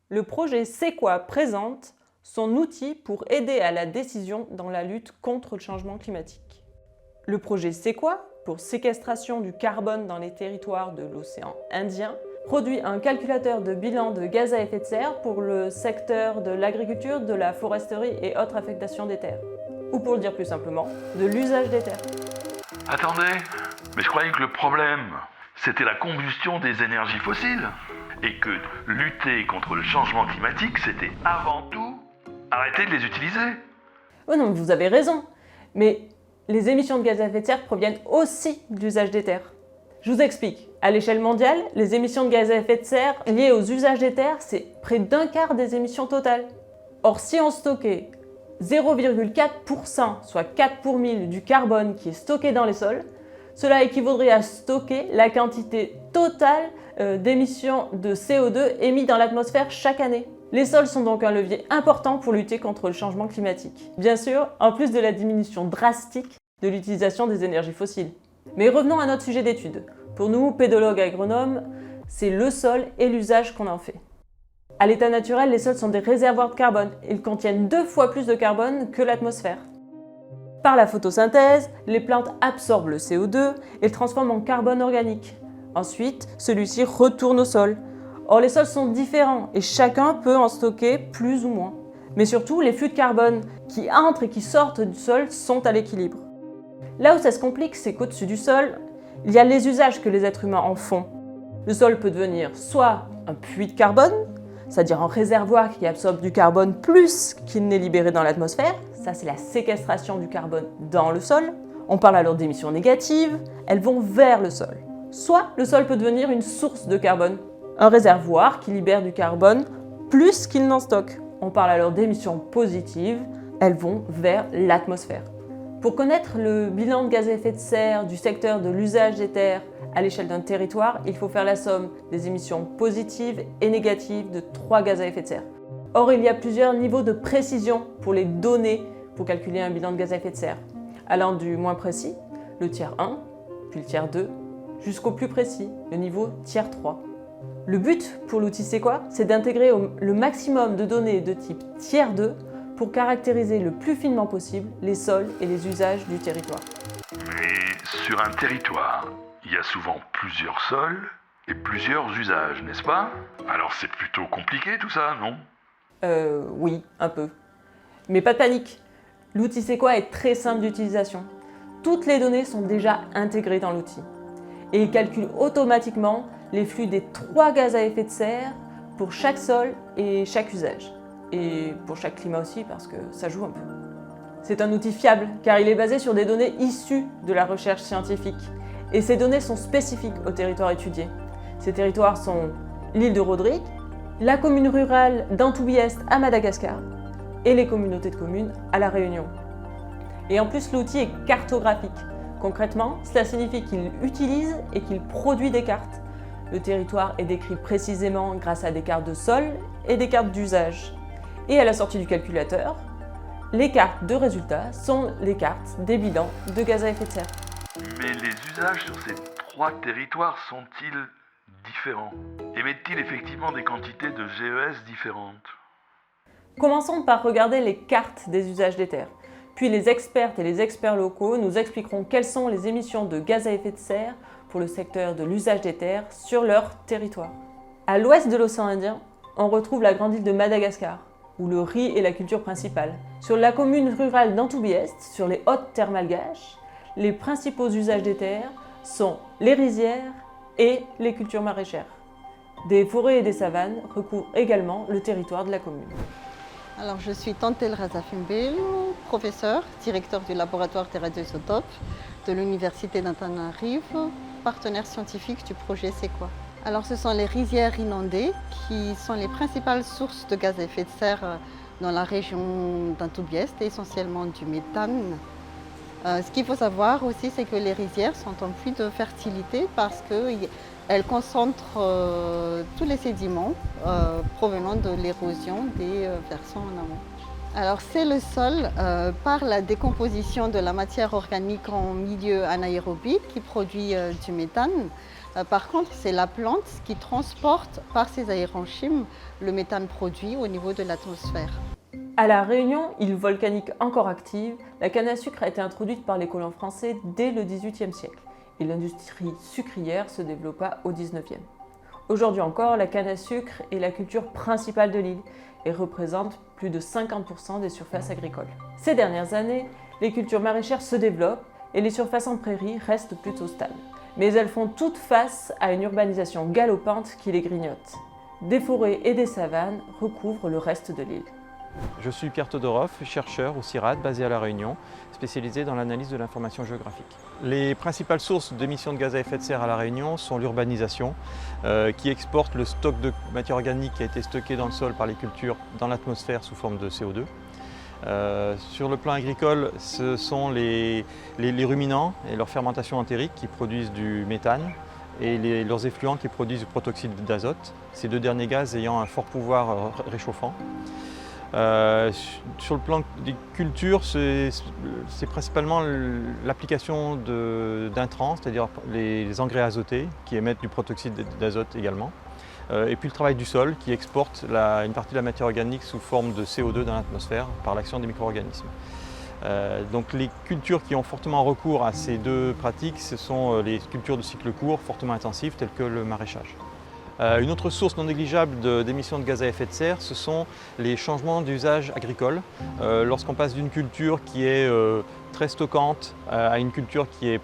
Le projet C'est quoi présente son outil pour aider à la décision dans la lutte contre le changement climatique. Le projet C'est quoi, pour séquestration du carbone dans les territoires de l'océan Indien, produit un calculateur de bilan de gaz à effet de serre pour le secteur de l'agriculture, de la foresterie et autres affectations des terres. Ou pour le dire plus simplement, de l'usage des terres. Attendez, mais je croyais que le problème, c'était la combustion des énergies fossiles. Et que lutter contre le changement climatique, c'était avant tout arrêter de les utiliser. Oh non, vous avez raison. Mais les émissions de gaz à effet de serre proviennent aussi de l'usage des terres. Je vous explique. À l'échelle mondiale, les émissions de gaz à effet de serre liées aux usages des terres, c'est près d'un quart des émissions totales. Or, si on stockait 0,4%, soit 4 pour 1000 du carbone qui est stocké dans les sols, cela équivaudrait à stocker la quantité totale d'émissions de CO2 émis dans l'atmosphère chaque année. Les sols sont donc un levier important pour lutter contre le changement climatique. Bien sûr, en plus de la diminution drastique de l'utilisation des énergies fossiles. Mais revenons à notre sujet d'étude. Pour nous, pédologues agronomes, c'est le sol et l'usage qu'on en fait. À l'état naturel, les sols sont des réservoirs de carbone. Ils contiennent 2 fois plus de carbone que l'atmosphère. Par la photosynthèse, les plantes absorbent le CO2 et le transforment en carbone organique. Ensuite, celui-ci retourne au sol. Or, les sols sont différents et chacun peut en stocker plus ou moins. Mais surtout, les flux de carbone qui entrent et qui sortent du sol sont à l'équilibre. Là où ça se complique, c'est qu'au-dessus du sol, il y a les usages que les êtres humains en font. Le sol peut devenir soit un puits de carbone, c'est-à-dire un réservoir qui absorbe du carbone plus qu'il n'est libéré dans l'atmosphère. Ça, c'est la séquestration du carbone dans le sol. On parle alors d'émissions négatives, elles vont vers le sol. Soit le sol peut devenir une source de carbone, un réservoir qui libère du carbone plus qu'il n'en stocke. On parle alors d'émissions positives, elles vont vers l'atmosphère. Pour connaître le bilan de gaz à effet de serre du secteur de l'usage des terres à l'échelle d'un territoire, il faut faire la somme des émissions positives et négatives de 3 gaz à effet de serre. Or, il y a plusieurs niveaux de précision pour les données pour calculer un bilan de gaz à effet de serre, allant du moins précis, le tiers 1, puis le tiers 2, jusqu'au plus précis, le niveau tiers 3. Le but pour l'outil C'est quoi? C'est d'intégrer le maximum de données de type tiers 2 pour caractériser le plus finement possible les sols et les usages du territoire. Mais sur un territoire, il y a souvent plusieurs sols et plusieurs usages, n'est-ce pas? Alors c'est plutôt compliqué tout ça, non? Oui, un peu. Mais pas de panique. L'outil C'est quoi est très simple d'utilisation. Toutes les données sont déjà intégrées dans l'outil. Et il calcule automatiquement les flux des 3 gaz à effet de serre pour chaque sol et chaque usage. Et pour chaque climat aussi, parce que ça joue un peu. C'est un outil fiable, car il est basé sur des données issues de la recherche scientifique. Et ces données sont spécifiques aux territoires étudiés. Ces territoires sont l'île de Rodrigue, la commune rurale d'Antoubiest à Madagascar et les communautés de communes à La Réunion. Et en plus, l'outil est cartographique. Concrètement, cela signifie qu'il utilise et qu'il produit des cartes. Le territoire est décrit précisément grâce à des cartes de sol et des cartes d'usage. Et à la sortie du calculateur, les cartes de résultats sont les cartes des bilans de gaz à effet de serre. Mais les usages sur ces 3 territoires sont-ils différents? Émettent-ils effectivement des quantités de GES différentes? Commençons par regarder les cartes des usages des terres. Puis les expertes et les experts locaux nous expliqueront quelles sont les émissions de gaz à effet de serre pour le secteur de l'usage des terres sur leur territoire. À l'ouest de l'océan Indien, on retrouve la grande île de Madagascar, où le riz est la culture principale. Sur la commune rurale d'Antoubiest, sur les hautes terres malgaches, les principaux usages des terres sont les rizières et les cultures maraîchères. Des forêts et des savanes recouvrent également le territoire de la commune. Alors, je suis Tantel Razafimbil, professeur, directeur du laboratoire des radioisotopes de l'Université d'Antananarivo, partenaire scientifique du projet C'est quoi? Alors, ce sont les rizières inondées qui sont les principales sources de gaz à effet de serre dans la région d'Antoubiest, essentiellement du méthane. Ce qu'il faut savoir aussi, c'est que les rizières sont un puits de fertilité parce qu'elles concentrent tous les sédiments provenant de l'érosion des versants en amont. Alors c'est le sol par la décomposition de la matière organique en milieu anaérobie qui produit du méthane Par contre, c'est la plante qui transporte par ses aéronchymes le méthane produit au niveau de l'atmosphère. À La Réunion, île volcanique encore active, la canne à sucre a été introduite par les colons français dès le XVIIIe siècle et l'industrie sucrière se développa au XIXe. Aujourd'hui encore, la canne à sucre est la culture principale de l'île et représente plus de 50% des surfaces agricoles. Ces dernières années, les cultures maraîchères se développent et les surfaces en prairie restent plutôt stables. Mais elles font toutes face à une urbanisation galopante qui les grignote. Des forêts et des savanes recouvrent le reste de l'île. Je suis Pierre Todorov, chercheur au CIRAD basé à La Réunion, spécialisé dans l'analyse de l'information géographique. Les principales sources d'émissions de gaz à effet de serre à La Réunion sont l'urbanisation, qui exporte le stock de matière organique qui a été stocké dans le sol par les cultures dans l'atmosphère sous forme de CO2. Sur le plan agricole, ce sont les ruminants et leur fermentation entérique qui produisent du méthane et leurs effluents qui produisent du protoxyde d'azote, ces deux derniers gaz ayant un fort pouvoir réchauffant. Sur le plan des cultures, c'est principalement l'application d'intrants, c'est-à-dire les engrais azotés qui émettent du protoxyde d'azote également. Et puis le travail du sol qui exporte une partie de la matière organique sous forme de CO2 dans l'atmosphère par l'action des micro-organismes. Donc les cultures qui ont fortement recours à ces deux pratiques, ce sont les cultures de cycle court fortement intensives telles que le maraîchage. Une autre source non négligeable d'émissions de gaz à effet de serre, ce sont les changements d'usage agricole. Lorsqu'on passe d'une culture qui est très stockante à une culture qui est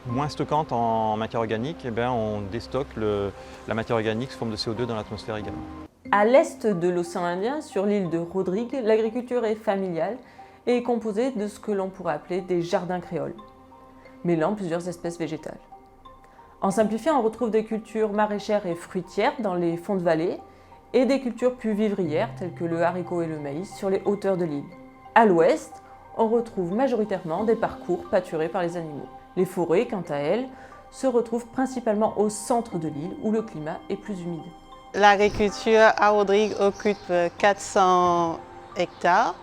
moins stockante en matière organique, eh bien, on déstocke la matière organique sous forme de CO2 dans l'atmosphère également. À l'est de l'océan Indien, sur l'île de Rodrigue, l'agriculture est familiale et est composée de ce que l'on pourrait appeler des jardins créoles, mêlant plusieurs espèces végétales. En simplifiant, on retrouve des cultures maraîchères et fruitières dans les fonds de vallée et des cultures plus vivrières telles que le haricot et le maïs sur les hauteurs de l'île. À l'ouest, on retrouve majoritairement des parcours pâturés par les animaux. Les forêts, quant à elles, se retrouvent principalement au centre de l'île où le climat est plus humide. L'agriculture à Rodrigue occupe 400 hectares.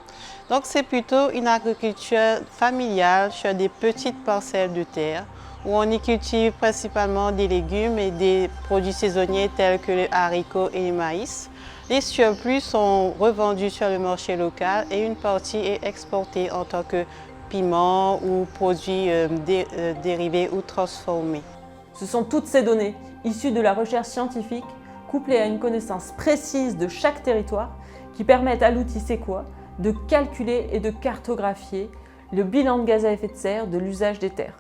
Donc c'est plutôt une agriculture familiale sur des petites parcelles de terre où on y cultive principalement des légumes et des produits saisonniers tels que le haricot et le maïs. Les surplus sont revendus sur le marché local et une partie est exportée en tant que piment ou produits dérivés ou transformés. Ce sont toutes ces données, issues de la recherche scientifique, couplées à une connaissance précise de chaque territoire, qui permettent à l'outil C'est quoi de calculer et de cartographier le bilan de gaz à effet de serre de l'usage des terres.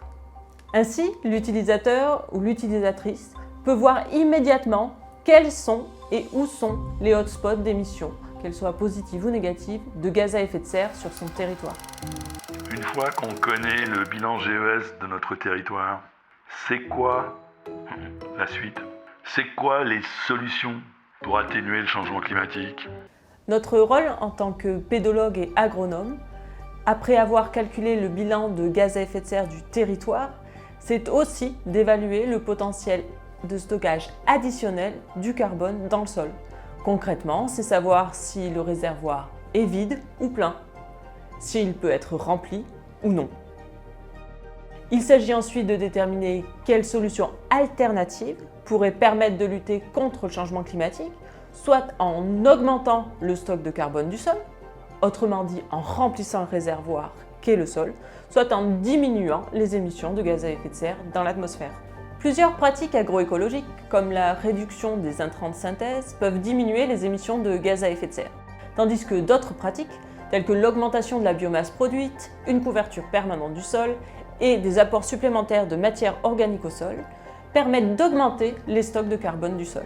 Ainsi, l'utilisateur ou l'utilisatrice peut voir immédiatement quels sont et où sont les hotspots d'émissions, qu'elles soient positives ou négatives, de gaz à effet de serre sur son territoire. Une fois qu'on connaît le bilan GES de notre territoire, c'est quoi la suite? C'est quoi les solutions pour atténuer le changement climatique? Notre rôle en tant que pédologue et agronome, après avoir calculé le bilan de gaz à effet de serre du territoire, c'est aussi d'évaluer le potentiel de stockage additionnel du carbone dans le sol. Concrètement, c'est savoir si le réservoir est vide ou plein, s'il peut être rempli ou non. Il s'agit ensuite de déterminer quelles solutions alternatives pourraient permettre de lutter contre le changement climatique, soit en augmentant le stock de carbone du sol, autrement dit en remplissant le réservoir qu'est le sol, soit en diminuant les émissions de gaz à effet de serre dans l'atmosphère. Plusieurs pratiques agroécologiques, comme la réduction des intrants de synthèse, peuvent diminuer les émissions de gaz à effet de serre, tandis que d'autres pratiques, telles que l'augmentation de la biomasse produite, une couverture permanente du sol et des apports supplémentaires de matière organique au sol, permettent d'augmenter les stocks de carbone du sol.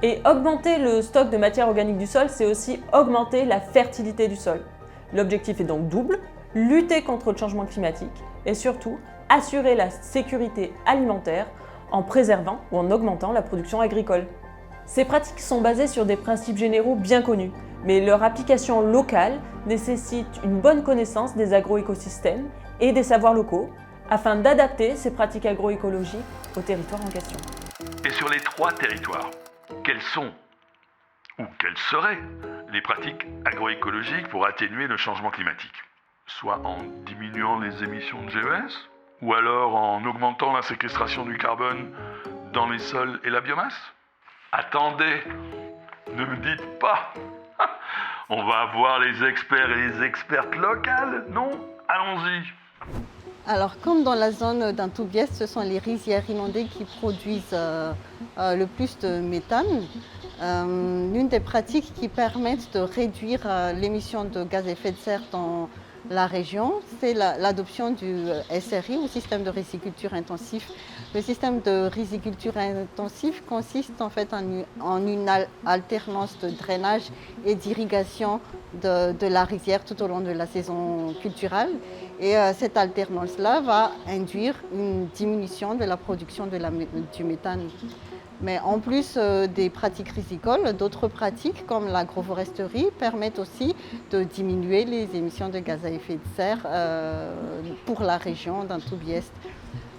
Et augmenter le stock de matière organique du sol, c'est aussi augmenter la fertilité du sol. L'objectif est donc double, lutter contre le changement climatique et surtout assurer la sécurité alimentaire en préservant ou en augmentant la production agricole. Ces pratiques sont basées sur des principes généraux bien connus, mais leur application locale nécessite une bonne connaissance des agroécosystèmes et des savoirs locaux afin d'adapter ces pratiques agroécologiques au territoire en question. Et sur les 3 territoires, quelles sont ou quelles seraient les pratiques agroécologiques pour atténuer le changement climatique? Soit en diminuant les émissions de GES, ou alors en augmentant la séquestration du carbone dans les sols et la biomasse? Attendez, ne me dites pas. On va avoir les experts et les expertes locales, non? Allons-y. Alors, comme dans la zone d'Antoubieste, ce sont les rizières inondées qui produisent le plus de méthane. L'une des pratiques qui permettent de réduire l'émission de gaz à effet de serre dans la région, c'est l'adoption du SRI, ou système de riziculture intensif. Le système de riziculture intensif consiste en fait en une alternance de drainage et d'irrigation de la rizière tout au long de la saison culturale. Et cette alternance-là va induire une diminution de la production du méthane. Mais en plus des pratiques rizicoles, d'autres pratiques comme l'agroforesterie permettent aussi de diminuer les émissions de gaz à effet de serre pour la région d'Antoubieste.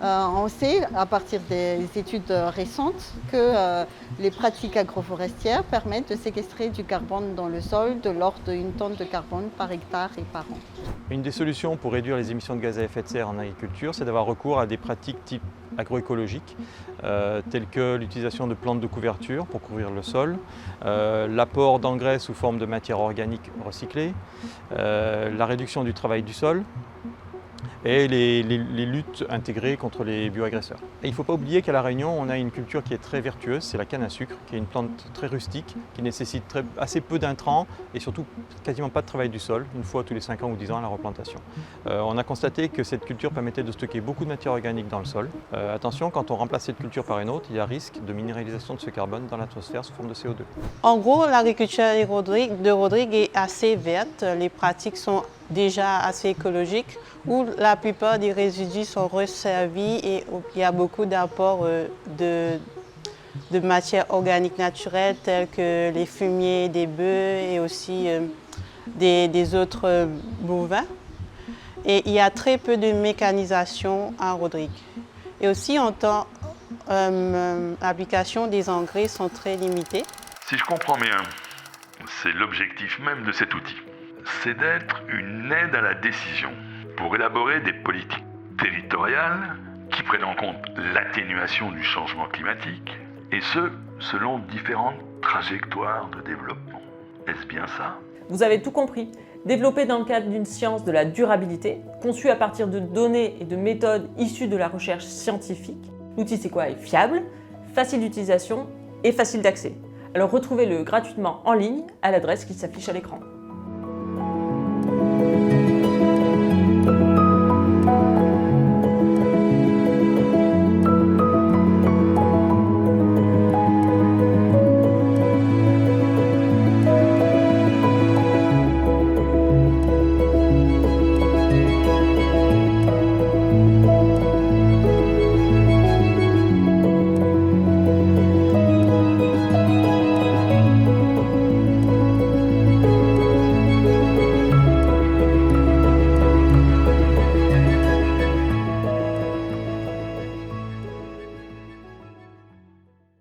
On sait, à partir des études récentes, que les pratiques agroforestières permettent de séquestrer du carbone dans le sol de l'ordre d'1 tonne de carbone par hectare et par an. Une des solutions pour réduire les émissions de gaz à effet de serre en agriculture, c'est d'avoir recours à des pratiques type agroécologiques, telles que l'utilisation de plantes de couverture pour couvrir le sol, l'apport d'engrais sous forme de matière organique recyclée, la réduction du travail du sol, et les luttes intégrées contre les bioagresseurs. Et il ne faut pas oublier qu'à La Réunion, on a une culture qui est très vertueuse, c'est la canne à sucre, qui est une plante très rustique, qui nécessite assez peu d'intrants et surtout quasiment pas de travail du sol, une fois tous les 5 ans ou 10 ans à la replantation. On a constaté que cette culture permettait de stocker beaucoup de matière organique dans le sol. Attention, quand on remplace cette culture par une autre, il y a risque de minéralisation de ce carbone dans l'atmosphère sous forme de CO2. En gros, l'agriculture de Rodrigue est assez verte. Les pratiques sont déjà assez écologiques, où la plupart des résidus sont resservis et il y a beaucoup d'apports de matières organiques naturelles telles que les fumiers des bœufs et aussi des autres bovins. Et il y a très peu de mécanisation à Rodrigue. Et aussi, en temps, l'application des engrais sont très limitées. Si je comprends bien, c'est l'objectif même de cet outil. C'est d'être une aide à la décision pour élaborer des politiques territoriales qui prennent en compte l'atténuation du changement climatique, et ce, selon différentes trajectoires de développement. Est-ce bien ça? Vous avez tout compris. Développé dans le cadre d'une science de la durabilité, conçu à partir de données et de méthodes issues de la recherche scientifique, l'outil C'est quoi est fiable, facile d'utilisation et facile d'accès. Alors retrouvez-le gratuitement en ligne à l'adresse qui s'affiche à l'écran.